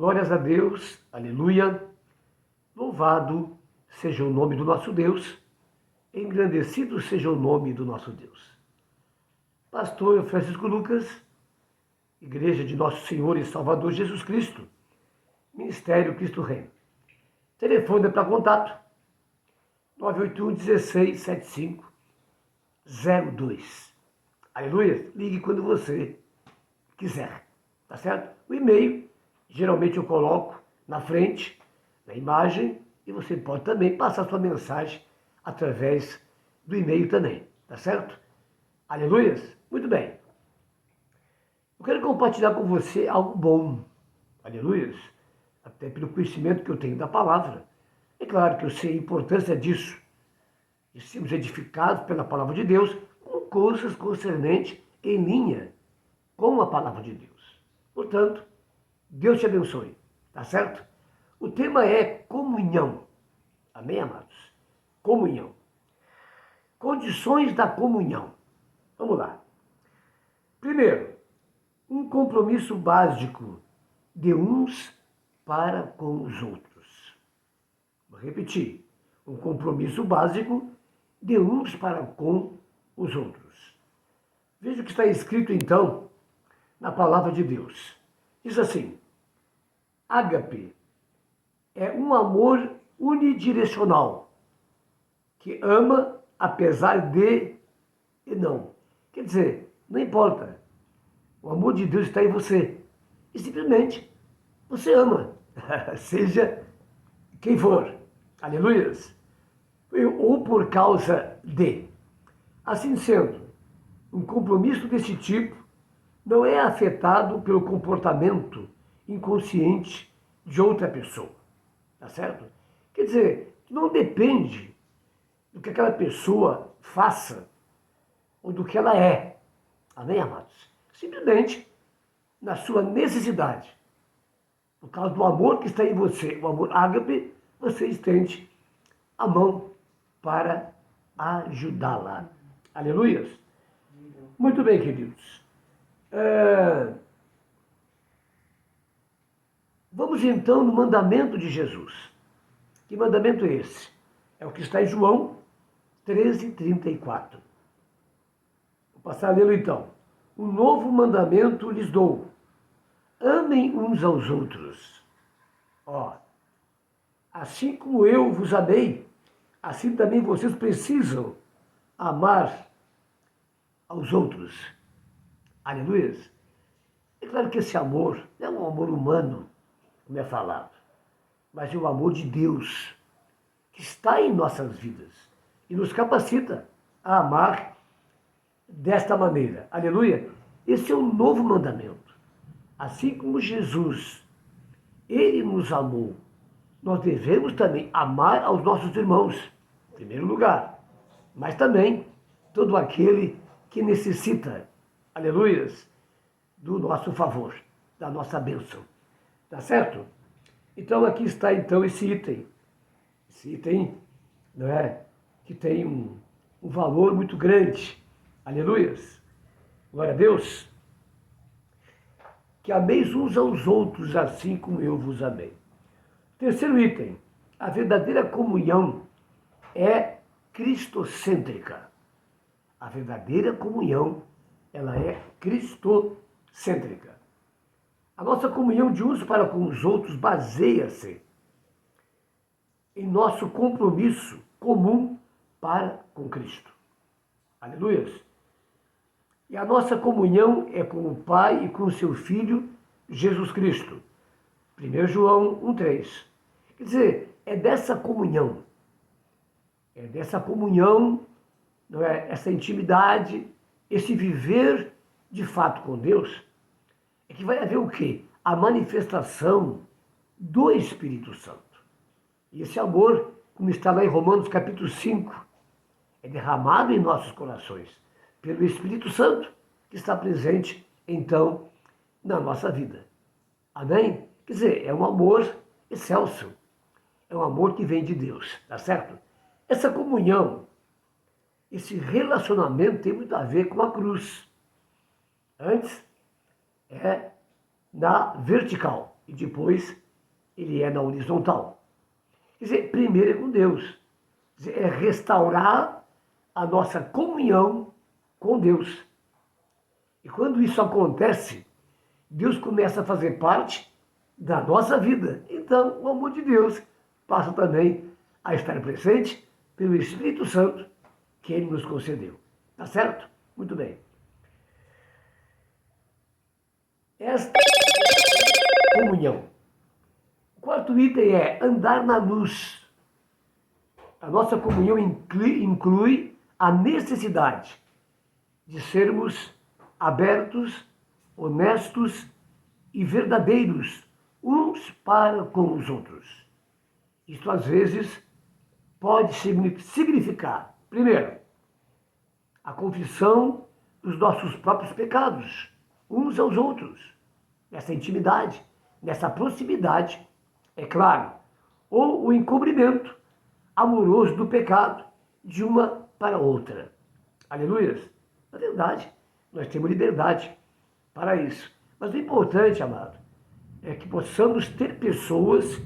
Glórias a Deus, aleluia. Louvado seja o nome do nosso Deus, engrandecido seja o nome do nosso Deus. Pastor Francisco Lucas, Igreja de Nosso Senhor e Salvador Jesus Cristo, Ministério Cristo Reino. Telefone para contato 981 16 75 02. Aleluia. Ligue quando você quiser, tá certo? O e-mail, geralmente eu coloco na frente, na imagem, e você pode também passar sua mensagem através do e-mail também, tá certo? Aleluia. Muito bem. Eu quero compartilhar com você algo bom, aleluia, até pelo conhecimento que eu tenho da palavra. É claro que eu sei a importância disso, de sermos edificados pela palavra de Deus, com coisas concernentes em linha com a palavra de Deus. Portanto, Deus te abençoe, tá certo? O tema é comunhão. Amém, amados? Comunhão. Condições da comunhão. Vamos lá. Primeiro, um compromisso básico de uns para com os outros. Vou repetir. Um compromisso básico de uns para com os outros. Veja o que está escrito, então, na palavra de Deus. Diz assim: ágape é um amor unidirecional, que ama apesar de e não. Quer dizer, não importa. O amor de Deus está em você. E simplesmente você ama, seja quem for. Aleluias. Ou por causa de. Assim sendo, um compromisso desse tipo não é afetado pelo comportamento inconsciente de outra pessoa. Tá certo? Quer dizer, não depende do que aquela pessoa faça ou do que ela é. Amém, amados? Simplesmente na sua necessidade. Por causa do amor que está em você, o amor ágape, você estende a mão para ajudá-la. Aleluias? Muito bem, queridos. Vamos então no mandamento de Jesus. Que mandamento é esse? É o que está em João 13:34. Vou passar a lê-lo então. Um novo mandamento lhes dou: amem uns aos outros. Assim como eu vos amei, assim também vocês precisam amar aos outros. Aleluia. É claro que esse amor não é um amor humano, como é falado, mas é o amor de Deus que está em nossas vidas e nos capacita a amar desta maneira. Aleluia. Esse é um novo mandamento. Assim como Jesus, ele nos amou, nós devemos também amar aos nossos irmãos, em primeiro lugar, mas também todo aquele que necessita, aleluias, do nosso favor, da nossa bênção. Tá certo? Então aqui está então esse item. Esse item, não é, que tem um valor muito grande. Aleluias. Glória a Deus. Que ameis uns aos outros assim como eu vos amei. Terceiro item. A verdadeira comunhão é cristocêntrica. A verdadeira comunhão, ela é cristocêntrica. A nossa comunhão de uns para com os outros baseia-se em nosso compromisso comum para com Cristo. Aleluia. E a nossa comunhão é com o Pai e com o seu Filho, Jesus Cristo. 1 João 1,3. Quer dizer, é dessa comunhão, não é? Essa intimidade, esse viver de fato com Deus, é que vai haver o quê? A manifestação do Espírito Santo. E esse amor, como está lá em Romanos capítulo 5, é derramado em nossos corações pelo Espírito Santo, que está presente, então, na nossa vida. Amém? Quer dizer, é um amor excelso. É um amor que vem de Deus, tá certo? Essa comunhão, esse relacionamento tem muito a ver com a cruz. Antes é na vertical e depois ele é na horizontal. Quer dizer, primeiro é com Deus. Quer dizer, é restaurar a nossa comunhão com Deus. E quando isso acontece, Deus começa a fazer parte da nossa vida. Então, o amor de Deus passa também a estar presente pelo Espírito Santo que Ele nos concedeu. Tá certo? Muito bem. Esta é a comunhão. O quarto item é andar na luz. A nossa comunhão inclui a necessidade de sermos abertos, honestos e verdadeiros uns para com os outros. Isto às vezes pode significar, primeiro, a confissão dos nossos próprios pecados, uns aos outros, nessa intimidade, nessa proximidade, é claro, ou o encobrimento amoroso do pecado de uma para outra. Aleluias! Na verdade, nós temos liberdade para isso. Mas o importante, amado, é que possamos ter pessoas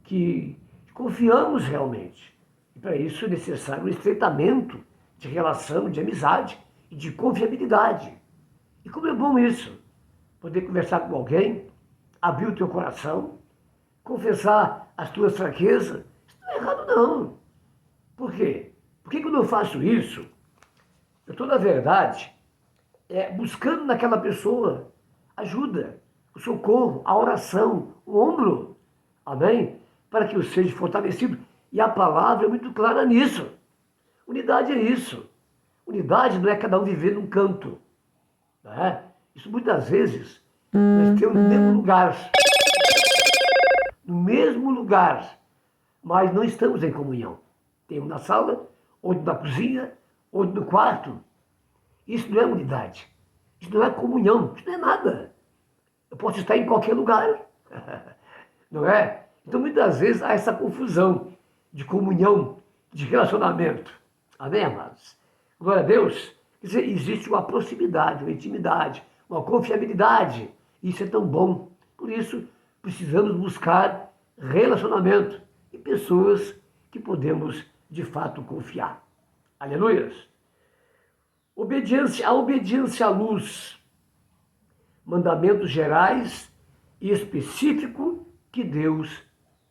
que confiamos realmente. E para isso é necessário um estreitamento de relação, de amizade e de confiabilidade. E como é bom isso, poder conversar com alguém, abrir o teu coração, confessar as tuas fraquezas. Isso não é errado, não. Por quê? Por que quando eu faço isso, eu estou, na verdade, buscando naquela pessoa ajuda, o socorro, a oração, o ombro, amém? Para que eu seja fortalecido. E a palavra é muito clara nisso. Unidade é isso. Unidade não é cada um viver num canto. Não é? Isso muitas vezes nós temos no mesmo lugar. No mesmo lugar. Mas não estamos em comunhão. Tem um na sala, outro na cozinha, outro no quarto. Isso não é unidade. Isso não é comunhão. Isso não é nada. Eu posso estar em qualquer lugar. Não é? Então muitas vezes há essa confusão de comunhão, de relacionamento. Amém, amados? Glória a Deus. Quer dizer, existe uma proximidade, uma intimidade, uma confiabilidade. Isso é tão bom. Por isso, precisamos buscar relacionamento e pessoas que podemos, de fato, confiar. Aleluias. A obediência à luz. Mandamentos gerais e específicos que Deus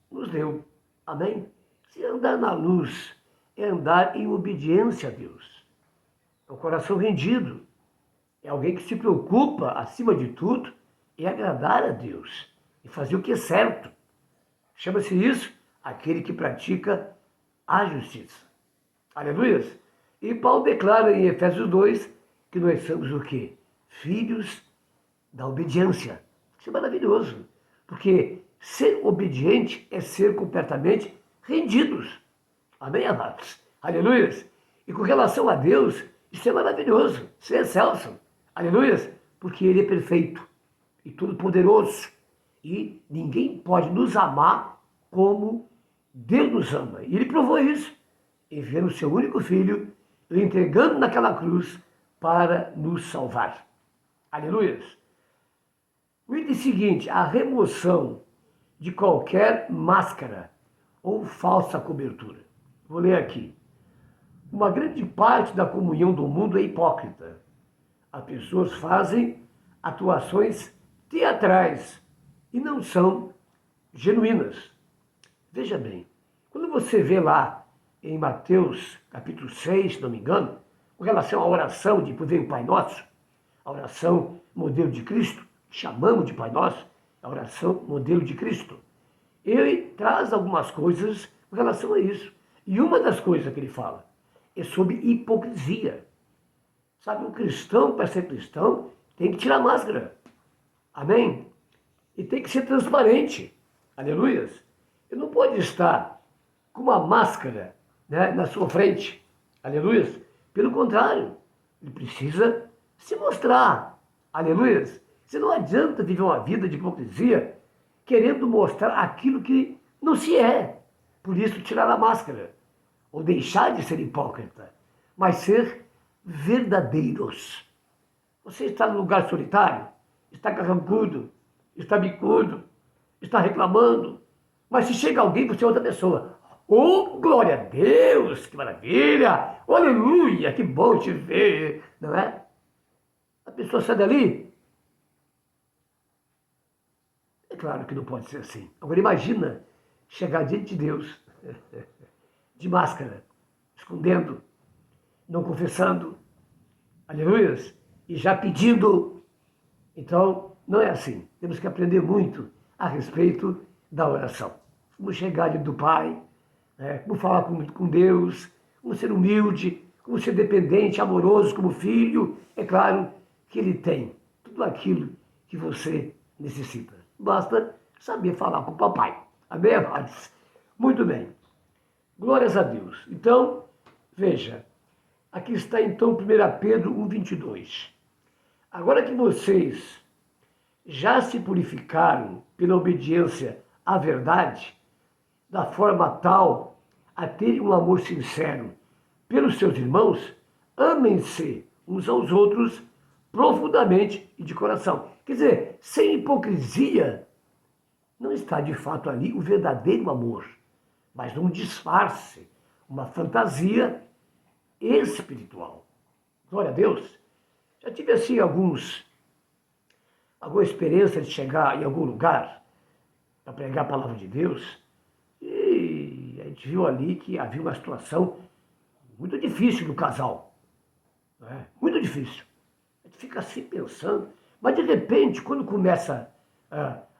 nos deu. Amém? Se andar na luz é andar em obediência a Deus. É um coração rendido. É alguém que se preocupa, acima de tudo, em agradar a Deus e fazer o que é certo. Chama-se isso aquele que pratica a justiça. Aleluia! E Paulo declara em Efésios 2 que nós somos o quê? Filhos da obediência. Isso é maravilhoso, porque ser obediente é ser completamente rendidos. Amém, amados? Aleluia! E com relação a Deus, isso é maravilhoso, isso é excelso. Aleluia! Porque Ele é perfeito e todo-poderoso. E ninguém pode nos amar como Deus nos ama. E Ele provou isso, enviando o seu único filho, o entregando naquela cruz para nos salvar. Aleluia! O item seguinte, a remoção de qualquer máscara ou falsa cobertura. Vou ler aqui. Uma grande parte da comunhão do mundo é hipócrita. As pessoas fazem atuações teatrais e não são genuínas. Veja bem, quando você vê lá em Mateus capítulo 6, se não me engano, com relação à oração, depois vem o Pai Nosso, a oração modelo de Cristo, chamamos de Pai Nosso, a oração modelo de Cristo. Ele traz algumas coisas com relação a isso. E uma das coisas que ele fala é sobre hipocrisia. Sabe, um cristão, para ser cristão, tem que tirar a máscara. Amém? E tem que ser transparente. Aleluias. Ele não pode estar com uma máscara, né, na sua frente. Aleluias. Pelo contrário, ele precisa se mostrar. Aleluias. Você não adianta viver uma vida de hipocrisia querendo mostrar aquilo que não se é. Por isso, tirar a máscara. Ou deixar de ser hipócrita. Mas ser verdadeiros. Você está num lugar solitário? Está carrancudo? Está bicudo? está reclamando. Mas se chega alguém, você é outra pessoa. Oh, glória a Deus, que maravilha! Oh, aleluia, que bom te ver, não é? A pessoa sai dali. É claro que não pode ser assim. Agora imagina chegar diante de Deus, de máscara, escondendo, não confessando, aleluias, e já pedindo. Então, não é assim. Temos que aprender muito a respeito da oração. Como chegar diante do Pai, como falar com Deus, como ser humilde, como ser dependente, amoroso como filho. É claro que Ele tem tudo aquilo que você necessita. Basta saber falar com o papai. Amém, amados? Muito bem. Glórias a Deus. Então, veja, aqui está então 1 Pedro 1,22. Agora que vocês já se purificaram pela obediência à verdade, da forma tal a terem um amor sincero pelos seus irmãos, amem-se uns aos outros profundamente e de coração. Quer dizer, sem hipocrisia, não está de fato ali o verdadeiro amor, mas um disfarce, uma fantasia espiritual. Glória a Deus. Já tive assim alguma experiência de chegar em algum lugar para pregar a palavra de Deus e a gente viu ali que havia uma situação muito difícil do casal. Né? Muito difícil. A gente fica assim pensando, mas de repente, quando começa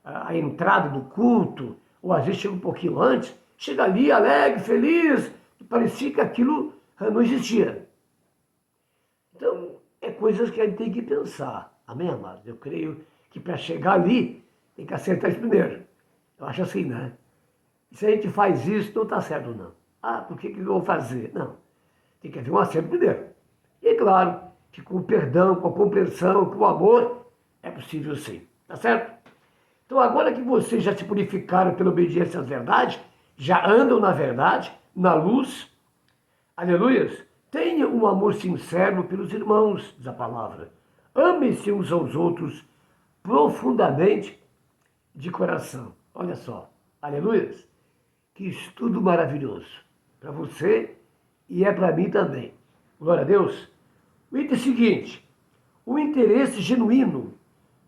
a entrada do culto, ou às vezes chega um pouquinho antes, chega ali alegre, feliz, e parecia que aquilo não existia. Então, é coisas que a gente tem que pensar. Amém, amados? Eu creio que para chegar ali, tem que acertar isso primeiro. Eu acho assim, né? E se a gente faz isso, não está certo, não. Ah, por que eu vou fazer? Não. Tem que haver um acerto primeiro. E é claro que com o perdão, com a compreensão, com o amor, é possível sim. Tá certo? Então, agora que vocês já se purificaram pela obediência às verdades, já andam na verdade, na luz, aleluias, tenha um amor sincero pelos irmãos, diz a palavra. Amem-se uns aos outros profundamente de coração. Olha só, aleluias. Que estudo maravilhoso para você e é para mim também. Glória a Deus. O item seguinte, o interesse genuíno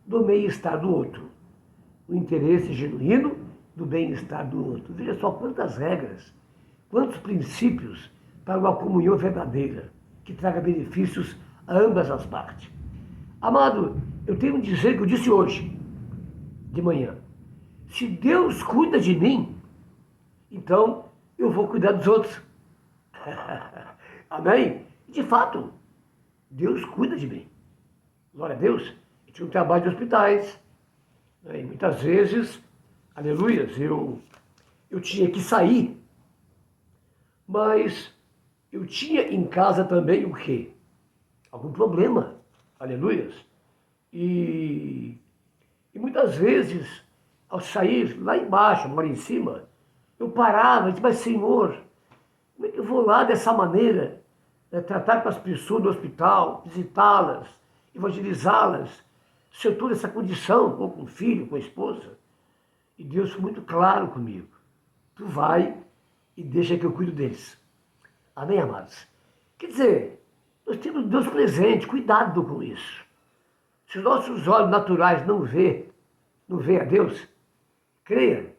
do bem-estar do outro. O interesse genuíno do bem-estar do outro. Veja só quantas regras, quantos princípios para uma comunhão verdadeira, que traga benefícios a ambas as partes. Amado, eu tenho que dizer que eu disse hoje, de manhã, se Deus cuida de mim, então eu vou cuidar dos outros. Amém? De fato, Deus cuida de mim. Glória a Deus. Eu tinha um trabalho de hospitais. Né? E muitas vezes, aleluias, eu tinha que sair. Mas eu tinha em casa também o quê? Algum problema. Aleluias. E muitas vezes, ao sair lá embaixo, agora em cima, eu parava e disse, mas Senhor, como é que eu vou lá dessa maneira, tratar com as pessoas do hospital, visitá-las, evangelizá-las, se eu estou nessa condição, ou com o filho, com a esposa? E Deus foi muito claro comigo. Tu vai e deixa que eu cuido deles. Amém, amados? Quer dizer, nós temos Deus presente, cuidado com isso. Se os nossos olhos naturais não vê a Deus, creia,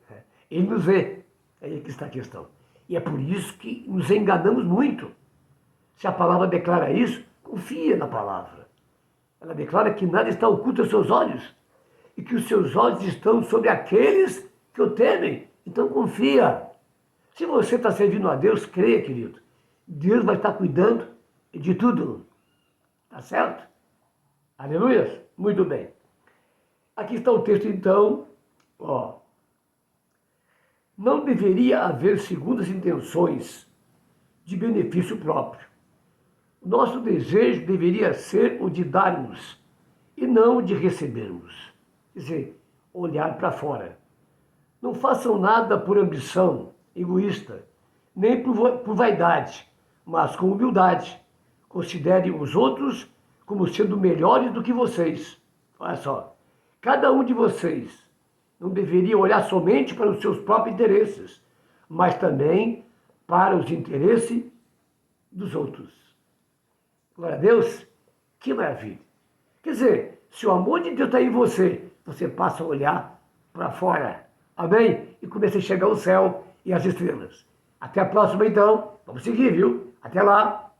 Ele nos vê. É aí que está a questão. E é por isso que nos enganamos muito. Se a palavra declara isso, confia na palavra. Ela declara que nada está oculto aos seus olhos e que os seus olhos estão sobre aqueles que o temem. Então confia. Se você está servindo a Deus, creia, querido. Deus vai estar cuidando de tudo. Tá certo? Aleluia? Muito bem. Aqui está o texto, então. Ó. Não deveria haver segundas intenções de benefício próprio. Nosso desejo deveria ser o de darmos e não o de recebermos. Quer dizer, olhar para fora. Não façam nada por ambição egoísta, nem por vaidade, mas com humildade. Considerem os outros como sendo melhores do que vocês. Olha só, cada um de vocês não deveria olhar somente para os seus próprios interesses, mas também para os interesses dos outros. Glória a Deus, que maravilha. Quer dizer, se o amor de Deus está em você, você passa a olhar para fora. Amém? E começa a enxergar o céu e as estrelas. Até a próxima, então. Vamos seguir, viu? Até lá.